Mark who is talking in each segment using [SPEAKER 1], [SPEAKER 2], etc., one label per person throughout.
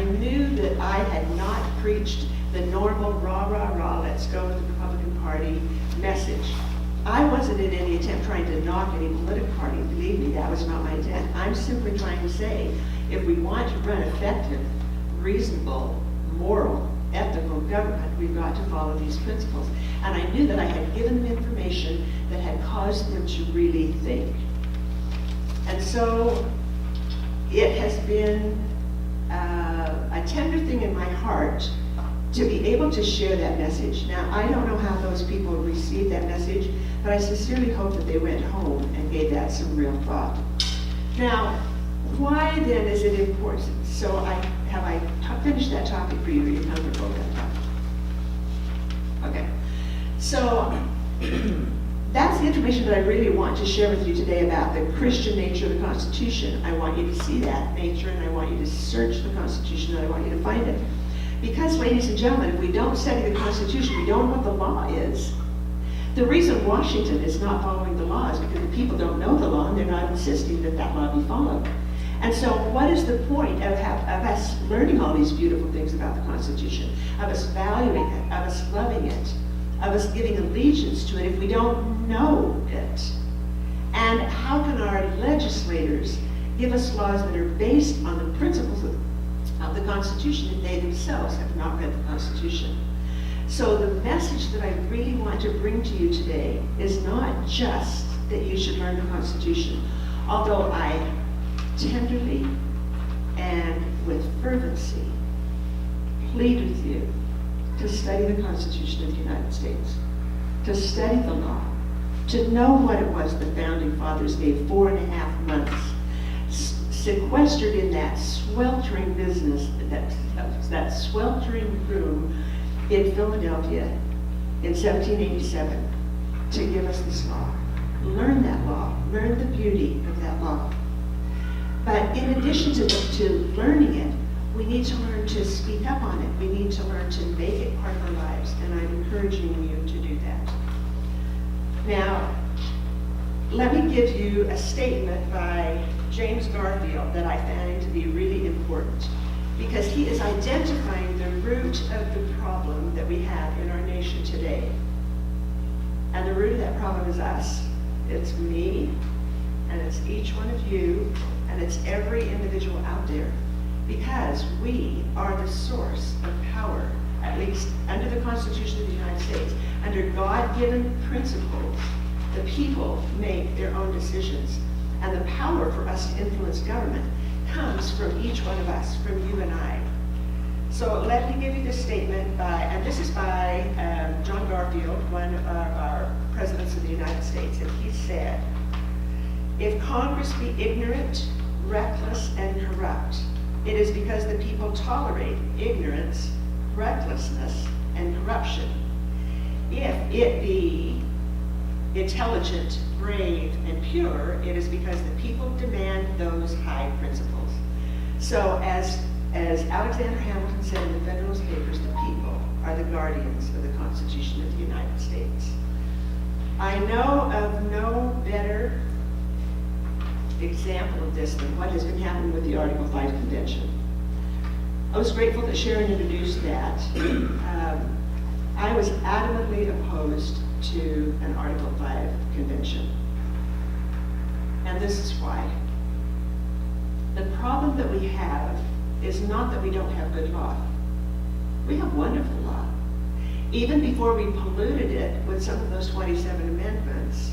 [SPEAKER 1] knew that I had not preached the normal rah, rah, rah, let's go with the Republican Party message. I wasn't in any attempt trying to knock any political party. Believe me, that was not my intent. I'm simply trying to say, if we want to run effective, reasonable, moral, ethical government, we've got to follow these principles. And I knew that I had given them information that had caused them to really think. And so it has been a tender thing in my heart to be able to share that message. Now, I don't know how those people received that message, but I sincerely hope that they went home and gave that some real thought. Now, why then is it important? So have I finished that topic for you? Are you comfortable with that topic? Okay. So that's the information that I really want to share with you today about the Christian nature of the Constitution. I want you to see that nature, and I want you to search the Constitution, and I want you to find it. Because, ladies and gentlemen, if we don't study the Constitution, we don't know what the law is. The reason Washington is not following the law is because the people don't know the law, and they're not insisting that that law be followed. And so what is the point of us learning all these beautiful things about the Constitution, of us valuing it, of us loving it, of us giving allegiance to it if we don't know it? And how can our legislators give us laws that are based on the principles of the Constitution if they themselves have not read the Constitution? So the message that I really want to bring to you today is not just that you should learn the Constitution, although I tenderly and with fervency plead with you to study the Constitution of the United States, to study the law, to know what it was the Founding Fathers gave 4.5 months sequestered in that sweltering business, that sweltering room in Philadelphia in 1787 to give us this law. Learn that law, learn the beauty of that law. But in addition to learning it, we need to learn to speak up on it. We need to learn to make it part of our lives, and I'm encouraging you to do that. Now, let me give you a statement by James Garfield that I find to be really important, because he is identifying the root of the problem that we have in our nation today. And the root of that problem is us. It's me, and it's each one of you, and it's every individual out there, because we are the source of power, at least under the Constitution of the United States. Under God-given principles, the people make their own decisions, and the power for us to influence government comes from each one of us, from you and I. So let me give you this statement and this is by John Garfield, one of our presidents of the United States, and he said, "If Congress be ignorant, reckless, and corrupt, it is because the people tolerate ignorance, recklessness, and corruption. If it be intelligent, brave, and pure, it is because the people demand those high principles." So as Alexander Hamilton said in the Federalist Papers, the people are the guardians of the Constitution of the United States. I know of no better example of this than what has been happening with the Article 5 Convention. I was grateful that Sharon introduced that. I was adamantly opposed to an Article 5 convention. And this is why. The problem that we have is not that we don't have good law. We have wonderful law. Even before we polluted it with some of those 27 amendments,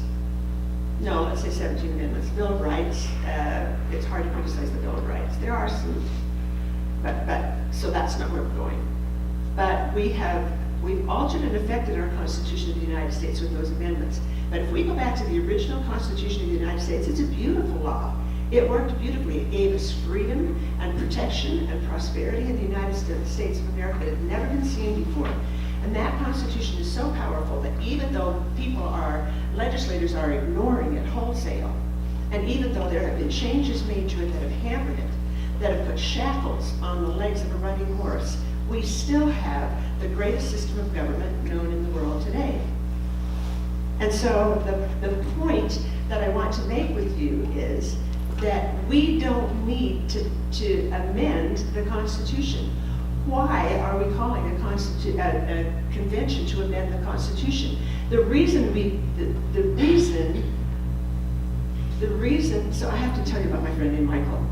[SPEAKER 1] no, let's say 17 amendments, Bill of Rights, it's hard to criticize the Bill of Rights. There are some, but so that's not where we're going. But we've altered and affected our Constitution of the United States with those amendments. But if we go back to the original Constitution of the United States, it's a beautiful law. It worked beautifully. It gave us freedom and protection and prosperity in the United States of America that had never been seen before. And that Constitution is so powerful that even though legislators are ignoring it wholesale, and even though there have been changes made to it that have hampered it, that have put shackles on the legs of a running horse, we still have the greatest system of government known in the world today. And so the point that I want to make with you is that we don't need to amend the Constitution. Why are we calling a convention to amend the Constitution? The reason, so I have to tell you about my friend named Michael.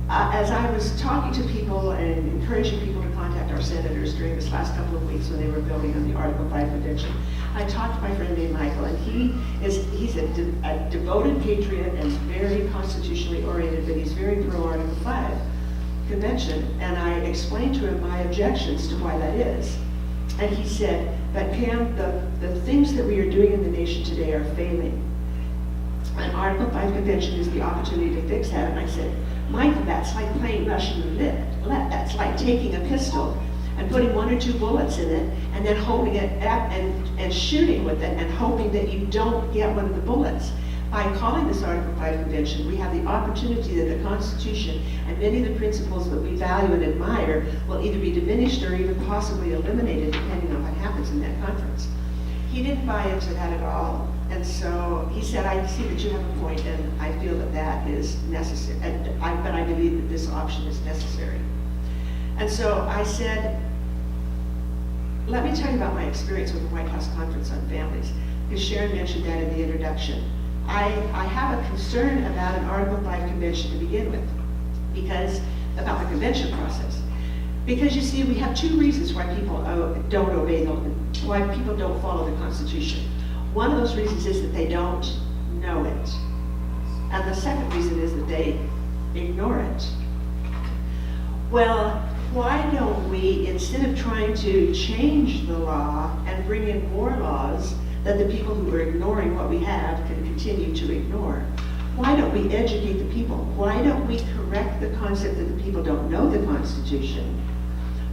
[SPEAKER 1] As I was talking to people and encouraging people to contact our senators during this last couple of weeks when they were building on the Article 5 Convention, I talked to my friend named Michael, and he's a devoted patriot and very constitutionally oriented, but he's very pro Article 5 Convention. And I explained to him my objections to why that is. And he said, but Pam, the things that we are doing in the nation today are failing. And Article 5 Convention is the opportunity to fix that. And I said, Michael, that's like playing Russian roulette. That's like taking a pistol and putting 1 or 2 bullets in it and then holding it up and shooting with it and hoping that you don't get one of the bullets. By calling this Article 5 Convention, we have the opportunity that the Constitution and many of the principles that we value and admire will either be diminished or even possibly eliminated depending on what happens in that conference. He didn't buy into that at all. And so he said, I see that you have a point, and I feel that that is necessary, but I believe that this option is necessary. And so I said, let me tell you about my experience with the White House Conference on Families, because Sharon mentioned that in the introduction. I have a concern about an Article 5 convention to begin with, because about the convention process. Because you see, we have 2 reasons why people don't obey why people don't follow the Constitution. One of those reasons is that they don't know it. And the second reason is that they ignore it. Well, why don't we, instead of trying to change the law and bring in more laws that the people who are ignoring what we have can continue to ignore, why don't we educate the people? Why don't we correct the concept that the people don't know the Constitution?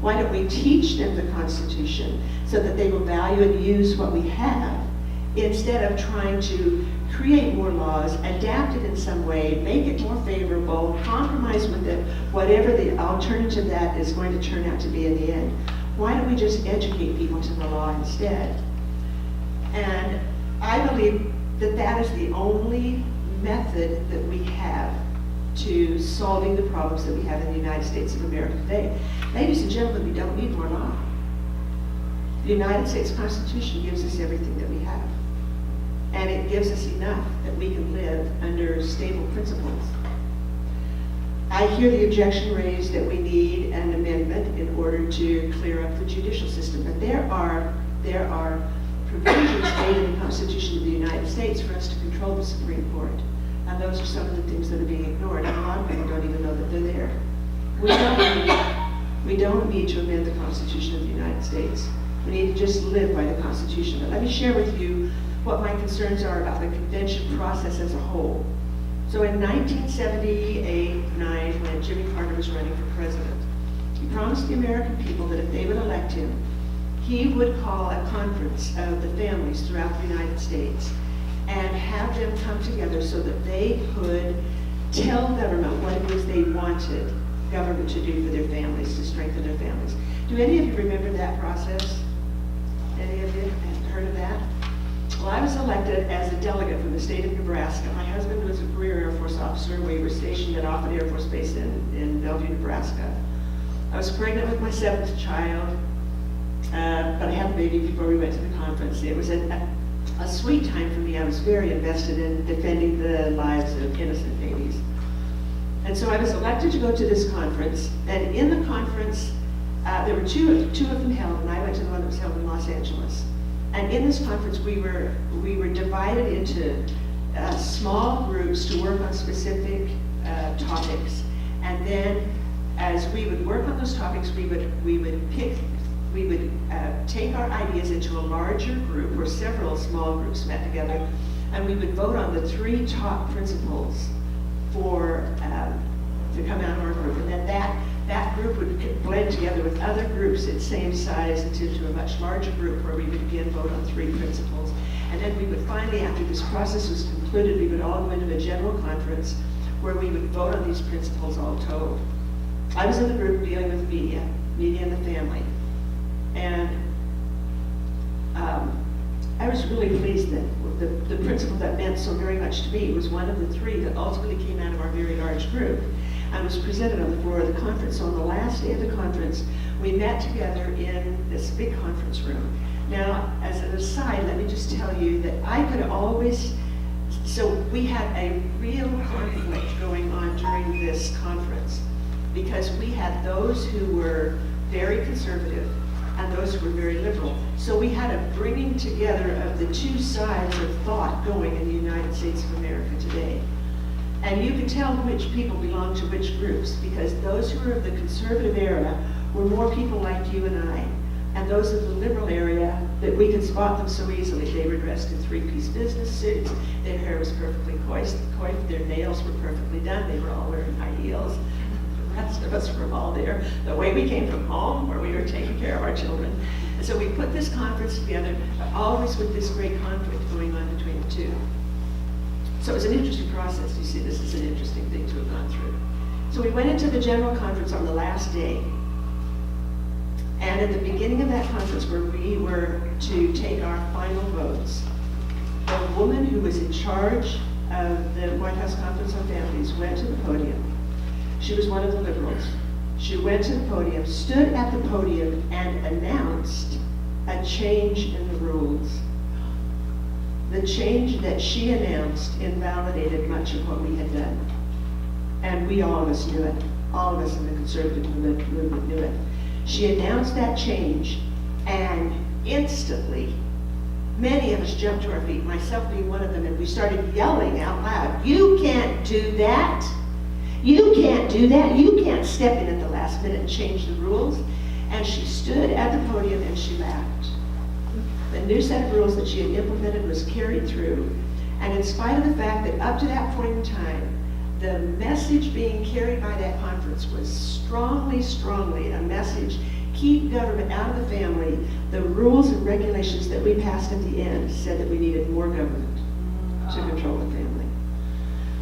[SPEAKER 1] Why don't we teach them the Constitution so that they will value and use what we have, instead of trying to create more laws, adapt it in some way, make it more favorable, compromise with it, whatever the alternative that is going to turn out to be in the end. Why don't we just educate people to the law instead? And I believe that that is the only method that we have to solving the problems that we have in the United States of America today. Ladies and gentlemen, we don't need more law. The United States Constitution gives us everything that we have. And it gives us enough that we can live under stable principles. I hear the objection raised that we need an amendment in order to clear up the judicial system, but there are provisions made in the Constitution of the United States for us to control the Supreme Court. And those are some of the things that are being ignored, and a lot of people don't even know that they're there. We don't need to amend the Constitution of the United States. We need to just live by the Constitution. But let me share with you what my concerns are about the convention process as a whole. So in 1978-9, when Jimmy Carter was running for president, he promised the American people that if they would elect him, he would call a conference of the families throughout the United States and have them come together so that they could tell government what it was they wanted government to do for their families, to strengthen their families. Do any of you remember that process? Any of you have heard of that? Well, I was elected as a delegate from the state of Nebraska. My husband was a career Air Force officer. We were stationed at Offutt Air Force Base in Bellevue, Nebraska. I was pregnant with my 7th child, but I had a baby before we went to the conference. It was a sweet time for me. I was very invested in defending the lives of innocent babies. And so I was elected to go to this conference, and in the conference, there were two of them held, and I went to the one that was held in Los Angeles. And in this conference, we were divided into small groups to work on specific topics. And then, as we would work on those topics, we would take our ideas into a larger group, where several small groups met together, and we would vote on the 3 top principles to come out of our group. And then that group would blend together with other groups at same size into a much larger group, where we would again vote on 3 principles. And then we would finally, after this process was concluded, we would all go into a general conference where we would vote on these principles all told. I was in the group dealing with media and the family. And I was really pleased that the principle that meant so very much to me was one of the three that ultimately came out of our very large group and was presented on the floor of the conference. So on the last day of the conference, we met together in this big conference room. Now, as an aside, let me just tell you that I could always, so we had a real conflict going on during this conference because we had those who were very conservative and those who were very liberal. So we had a bringing together of the two sides of thought going in the United States of America today. And you could tell which people belonged to which groups, because those who were of the conservative era were more people like you and I. And those of the liberal area, that we could spot them so easily. They were dressed in three-piece business suits, their hair was perfectly coiffed, their nails were perfectly done, they were all wearing high heels. The rest of us were all there the way we came from home, where we were taking care of our children. And so we put this conference together, but always with this great conflict going on between the two. So it was an interesting process. You see, this is an interesting thing to have gone through. So we went into the general conference on the last day. And at the beginning of that conference, where we were to take our final votes, the woman who was in charge of the White House Conference on Families went to the podium. She was one of the liberals. She went to the podium, stood at the podium, and announced a change in the rules. The change that she announced invalidated much of what we had done. And all of us knew it. All of us in the conservative movement knew it. She announced that change, and instantly, many of us jumped to our feet, myself being one of them, and we started yelling out loud, "You can't do that! You can't do that! You can't step in at the last minute and change the rules." And she stood at the podium and she laughed. The new set of rules that she had implemented was carried through, and in spite of the fact that up to that point in time, the message being carried by that conference was strongly a message: keep government out of the family. The rules and regulations that we passed at the end said that we needed more government to control the family.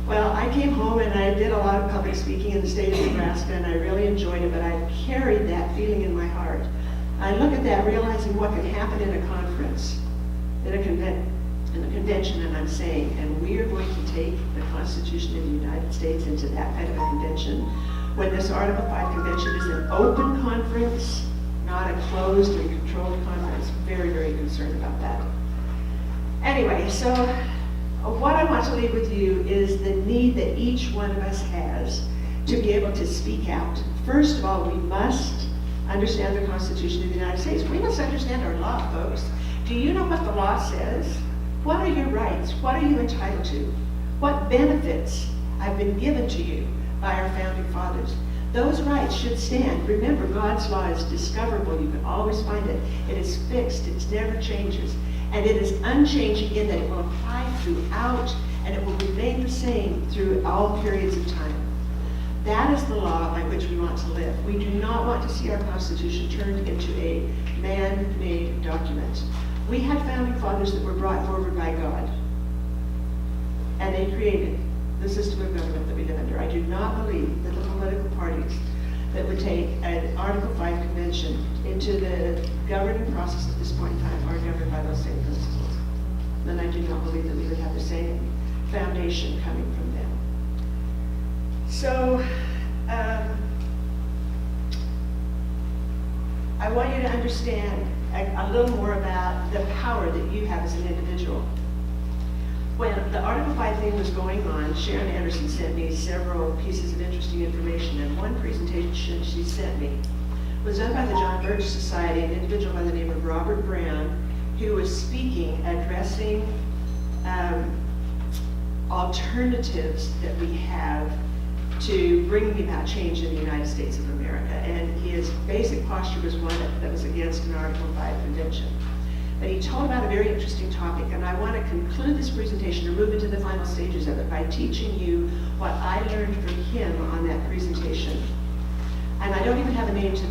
[SPEAKER 1] Well, I came home and I did a lot of public speaking in the state of Nebraska, and I really enjoyed it, but I carried that feeling in my heart. I look at that realizing what can happen in a conference, in a convention, and I'm saying, and we are going to take the Constitution of the United States into that kind of a convention, when this Article 5 convention is an open conference, not a closed and controlled conference. Very, very concerned about that. Anyway, so what I want to leave with you is the need that each one of us has to be able to speak out. First of all, we must understand the Constitution of the United States. We must understand our law, folks. Do you know what the law says? What are your rights? What are you entitled to? What benefits have been given to you by our founding fathers? Those rights should stand. Remember, God's law is discoverable. You can always find it. It is fixed. It never changes. And it is unchanging in that it will apply throughout, and it will remain the same through all periods of time. That is the law by which we want to live. We do not want to see our Constitution turned into a man-made document. We had founding fathers that were brought forward by God, and they created the system of government that we live under. I do not believe that the political parties that would take an Article 5 convention into the governing process at this point in time are governed by those same principles. Then I do not believe that we would have the same foundation coming from them. So, I want you to understand a little more about the power that you have as an individual. When the Article 5 thing was going on, Sharon Anderson sent me several pieces of interesting information, and one presentation she sent me was done by the John Birch Society, an individual by the name of Robert Brown, who was speaking, addressing alternatives that we have to bringing about change in the United States of America. And his basic posture was one that was against an Article 5 convention. But he told about a very interesting topic, and I want to conclude this presentation and move into the final stages of it by teaching you what I learned from him on that presentation. And I don't even have a name to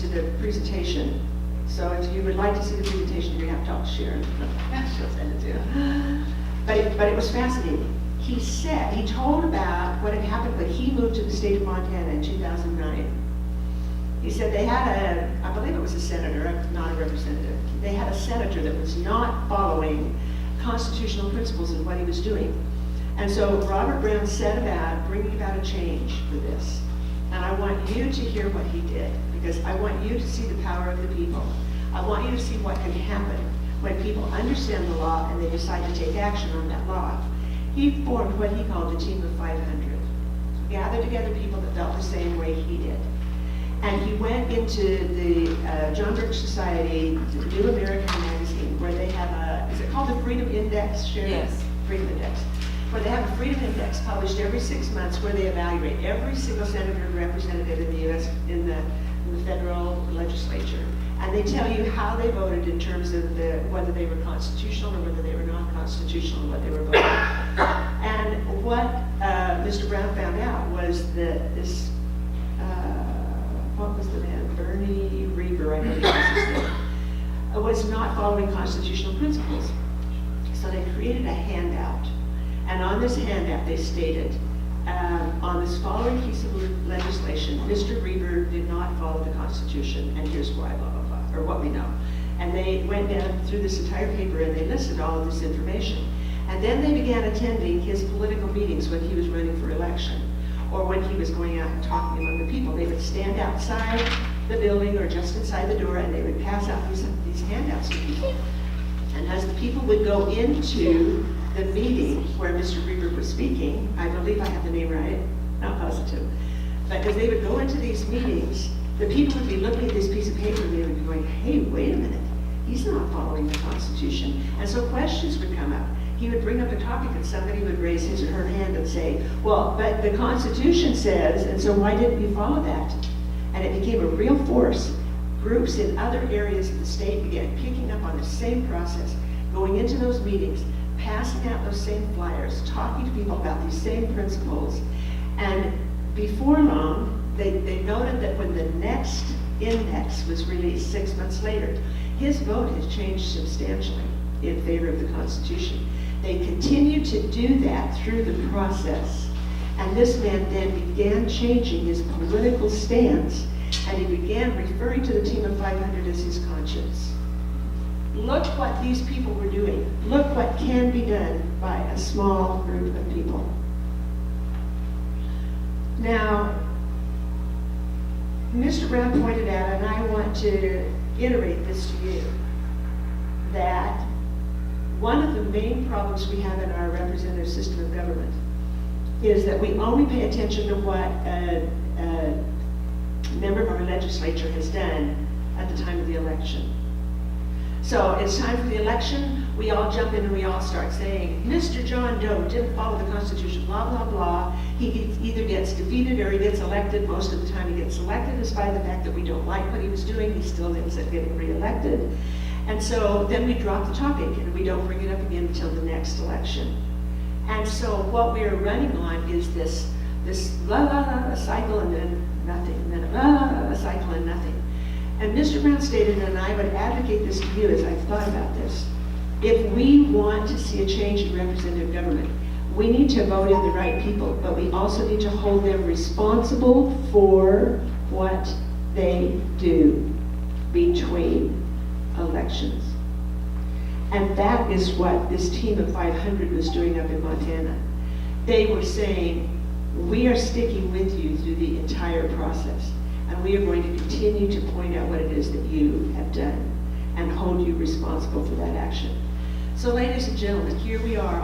[SPEAKER 1] the presentation, so if you would like to see the presentation, you're going to have to talk to Sharon. She'll send it to you. But it was fascinating. He told about what had happened when he moved to the state of Montana in 2009. He said they had I believe it was a senator, not a representative. They had a senator that was not following constitutional principles in what he was doing. And so Robert Brown set about bringing about a change for this. And I want you to hear what he did, because I want you to see the power of the people. I want you to see what can happen when people understand the law and they decide to take action on that law. He formed what he called a team of 500. He gathered together people that felt the same way he did. And he went into the John Birch Society, the New American magazine, where they have a, is it called the Freedom Index, Sharon?
[SPEAKER 2] Yes.
[SPEAKER 1] Freedom Index. Where they have a Freedom Index published every 6 months, where they evaluate every single senator and representative in the U.S., in the federal legislature. And they tell you how they voted in terms of whether they were constitutional or whether they were not constitutional, and what they were voting. And what Mr. Brown found out was that this, what was the man? Bernie Reber, I believe was his name, was not following constitutional principles. So they created a handout. And on this handout, they stated, on this following piece of legislation, Mr. Reber did not follow the Constitution, and here's why, blah, blah, blah, or what we know. And they went down through this entire paper and they listed all of this information. And then they began attending his political meetings when he was running for election, or when he was going out and talking among the people. They would stand outside the building or just inside the door, and they would pass out these handouts to people. And as the people would go into the meeting where Mr. Reber was speaking, I believe I have the name right, not positive, but as they would go into these meetings, the people would be looking at this piece of paper and they would be going, hey, wait a minute, he's not following the Constitution. And so questions would come up. He would bring up a topic and somebody would raise his or her hand and say, well, but the Constitution says, and so why didn't you follow that? And it became a real force. Groups in other areas of the state began picking up on the same process, going into those meetings, passing out those same flyers, talking to people about these same principles. And before long, they noted that when the next index was released 6 months later, his vote has changed substantially in favor of the Constitution. They continued to do that through the process. And this man then began changing his political stance, and he began referring to the team of 500 as his conscience. Look what these people were doing. Look what can be done by a small group of people. Now, Mr. Brown pointed out, and I want to iterate this to you, that one of the main problems we have in our representative system of government is that we only pay attention to what a member of our legislature has done at the time of the election. So it's time for the election, we all jump in and we all start saying, Mr. John Doe didn't follow the Constitution, blah, blah, blah. He either gets defeated or he gets elected. Most of the time he gets elected, despite the fact that we don't like what he was doing, he still ends up getting reelected. And so then we drop the topic and we don't bring it up again until the next election. And so what we're running on is this blah, blah, blah, cycle and then nothing, and then blah, blah, blah, cycle and nothing. And Mr. Brown stated, and I would advocate this to you as I've thought about this, if we want to see a change in representative government, we need to vote in the right people, but we also need to hold them responsible for what they do between elections. And that is what this team of 500 was doing up in Montana. They were saying, we are sticking with you through the entire process. And we are going to continue to point out what it is that you have done and hold you responsible for that action. So ladies and gentlemen, here we are.